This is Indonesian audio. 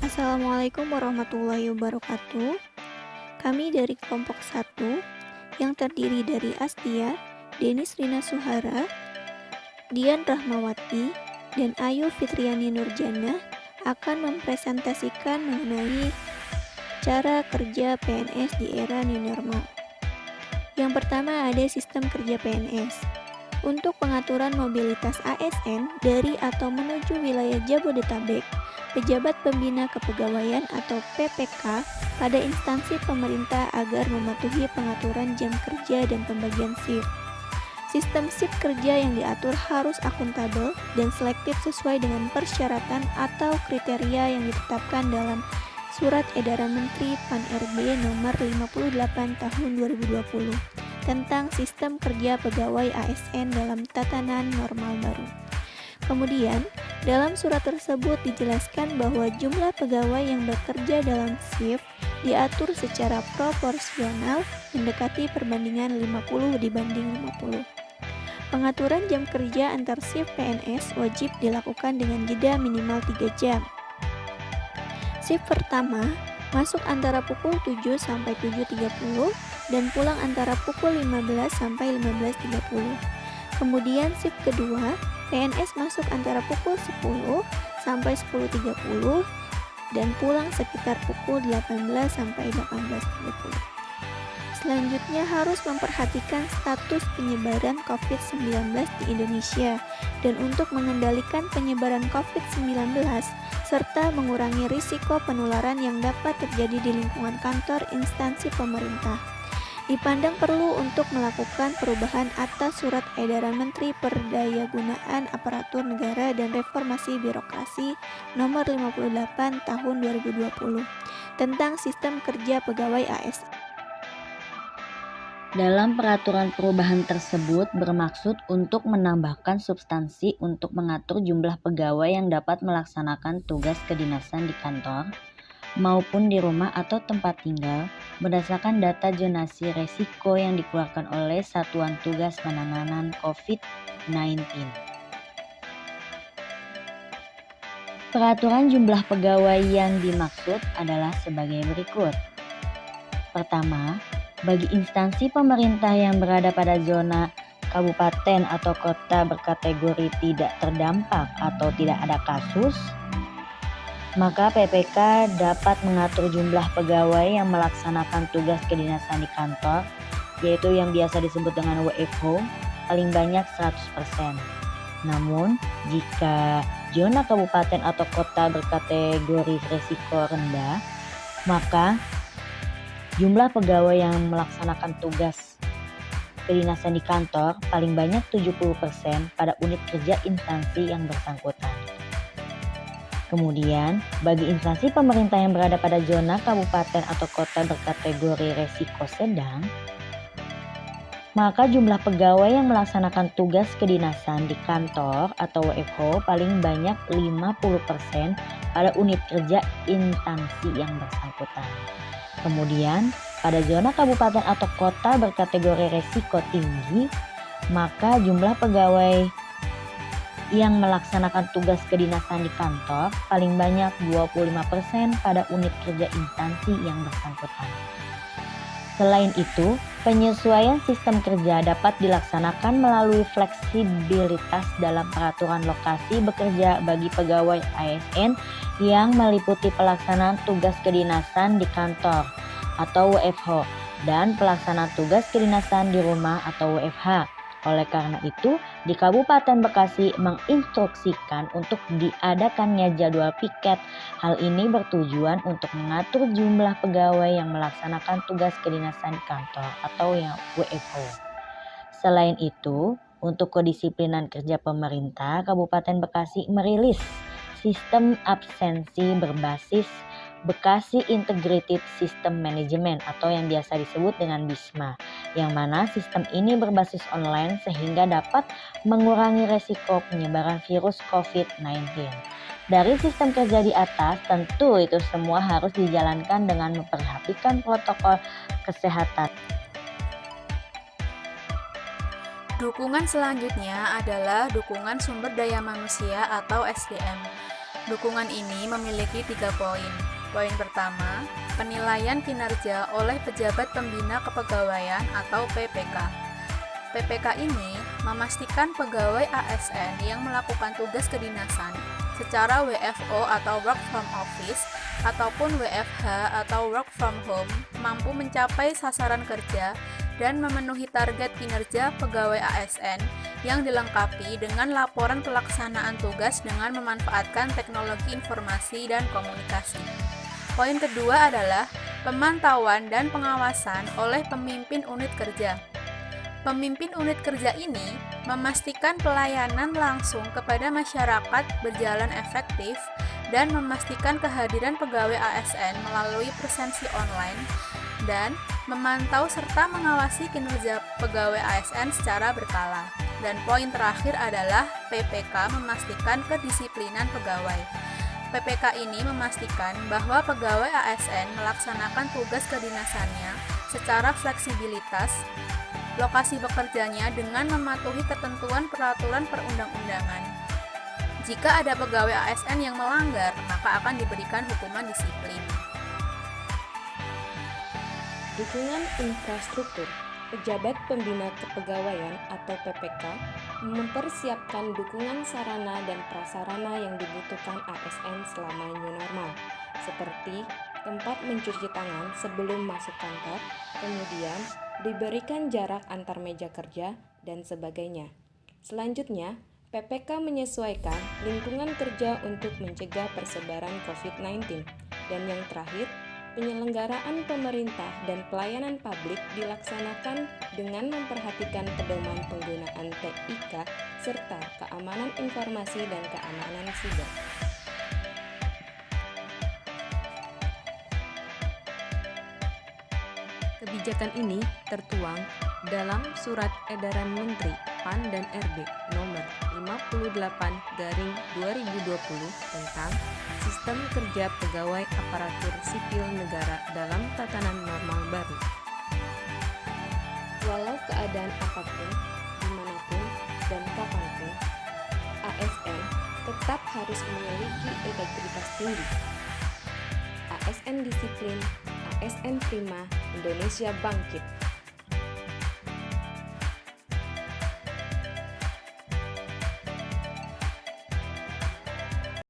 Assalamualaikum warahmatullahi wabarakatuh. Kami dari kelompok 1 yang terdiri dari Astia, Denis Rina Suhara, Dian Rahmawati, dan Ayu Fitriani Nurjana akan mempresentasikan mengenai cara kerja PNS di era new normal. Yang pertama ada sistem kerja PNS. Untuk pengaturan mobilitas ASN dari atau menuju wilayah Jabodetabek, pejabat pembina kepegawaian atau PPK pada instansi pemerintah agar mematuhi pengaturan jam kerja dan pembagian shift. Sistem shift kerja yang diatur harus akuntabel dan selektif sesuai dengan persyaratan atau kriteria yang ditetapkan dalam Surat Edaran Menteri Pan-RB Nomor 58 Tahun 2020 tentang sistem kerja pegawai ASN dalam tatanan normal baru. Kemudian, dalam surat tersebut dijelaskan bahwa jumlah pegawai yang bekerja dalam shift diatur secara proporsional mendekati perbandingan 50 dibanding 50. Pengaturan jam kerja antar shift PNS wajib dilakukan dengan jeda minimal 3 jam. Shift pertama masuk antara pukul 7 sampai 7.30 dan pulang antara pukul 15 sampai 15.30. Kemudian shift kedua, PNS masuk antara pukul 10 sampai 10.30 dan pulang sekitar pukul 18 sampai 18.30. Selanjutnya harus memperhatikan status penyebaran COVID-19 di Indonesia dan untuk mengendalikan penyebaran COVID-19 serta mengurangi risiko penularan yang dapat terjadi di lingkungan kantor instansi pemerintah. Dipandang perlu untuk melakukan perubahan atas Surat Edaran Menteri Perdayagunaan Aparatur Negara dan Reformasi Birokrasi Nomor 58 Tahun 2020 tentang Sistem Kerja Pegawai ASN. Dalam peraturan perubahan tersebut bermaksud untuk menambahkan substansi untuk mengatur jumlah pegawai yang dapat melaksanakan tugas kedinasan di kantor maupun di rumah atau tempat tinggal berdasarkan data zonasi resiko yang dikeluarkan oleh Satuan Tugas Penanganan COVID-19. Peraturan jumlah pegawai yang dimaksud adalah sebagai berikut. Pertama, bagi instansi pemerintah yang berada pada zona kabupaten atau kota berkategori tidak terdampak atau tidak ada kasus, maka PPK dapat mengatur jumlah pegawai yang melaksanakan tugas kedinasan di kantor, yaitu yang biasa disebut dengan WFH, paling banyak 100%. Namun, jika zona kabupaten atau kota berkategori risiko rendah, maka jumlah pegawai yang melaksanakan tugas kedinasan di kantor paling banyak 70% pada unit kerja instansi yang bersangkutan. Kemudian, bagi instansi pemerintah yang berada pada zona kabupaten atau kota berkategori resiko sedang, maka jumlah pegawai yang melaksanakan tugas kedinasan di kantor atau WFH paling banyak 50% pada unit kerja instansi yang bersangkutan. Kemudian, pada zona kabupaten atau kota berkategori resiko tinggi, maka jumlah pegawai yang melaksanakan tugas kedinasan di kantor paling banyak 25% pada unit kerja instansi yang bersangkutan. Selain itu, penyesuaian sistem kerja dapat dilaksanakan melalui fleksibilitas dalam peraturan lokasi bekerja bagi pegawai ASN yang meliputi pelaksanaan tugas kedinasan di kantor atau WFH dan pelaksanaan tugas kedinasan di rumah atau WFH. Oleh karena itu, di Kabupaten Bekasi menginstruksikan untuk diadakannya jadwal piket. Hal ini bertujuan untuk mengatur jumlah pegawai yang melaksanakan tugas kedinasan di kantor atau yang WFH. Selain itu, untuk kedisiplinan kerja pemerintah, Kabupaten Bekasi merilis sistem absensi berbasis Bekasi Integrated System Management atau yang biasa disebut dengan BISMA, yang mana sistem ini berbasis online sehingga dapat mengurangi resiko penyebaran virus COVID-19. Dari sistem kerja di atas, tentu itu semua harus dijalankan dengan memperhatikan protokol kesehatan. Dukungan selanjutnya adalah dukungan sumber daya manusia atau SDM. Dukungan ini memiliki 3 poin. Poin pertama, penilaian kinerja oleh pejabat pembina kepegawaian atau PPK. PPK ini memastikan pegawai ASN yang melakukan tugas kedinasan secara WFO atau work from office ataupun WFH atau work from home mampu mencapai sasaran kerja dan memenuhi target kinerja pegawai ASN yang dilengkapi dengan laporan pelaksanaan tugas dengan memanfaatkan teknologi informasi dan komunikasi. Poin kedua adalah pemantauan dan pengawasan oleh pemimpin unit kerja. Pemimpin unit kerja ini memastikan pelayanan langsung kepada masyarakat berjalan efektif dan memastikan kehadiran pegawai ASN melalui presensi online dan memantau serta mengawasi kinerja pegawai ASN secara berkala. Dan poin terakhir adalah PPK memastikan kedisiplinan pegawai. PPK ini memastikan bahwa pegawai ASN melaksanakan tugas kedinasannya secara fleksibilitas lokasi bekerjanya dengan mematuhi ketentuan peraturan perundang-undangan. Jika ada pegawai ASN yang melanggar, maka akan diberikan hukuman disiplin. Dukungan infrastruktur. Pejabat Pembina Kepegawaian atau PPK mempersiapkan dukungan sarana dan prasarana yang dibutuhkan ASN selama new normal, seperti tempat mencuci tangan sebelum masuk kantor, kemudian diberikan jarak antar meja kerja, dan sebagainya. Selanjutnya, PPK menyesuaikan lingkungan kerja untuk mencegah persebaran COVID-19. Dan yang terakhir, penyelenggaraan pemerintah dan pelayanan publik dilaksanakan dengan memperhatikan pedoman penggunaan TIK serta keamanan informasi dan keamanan siber. Kebijakan ini tertuang dalam Surat Edaran Menteri PAN dan RB nomor 58/2020 tentang Sistem Kerja Pegawai Aparatur Sipil Negara dalam Tatanan Normal Baru. Walau keadaan apapun, dimanapun, dan kapanpun, ASN tetap harus memiliki integritas tinggi. ASN disiplin, ASN prima, Indonesia bangkit.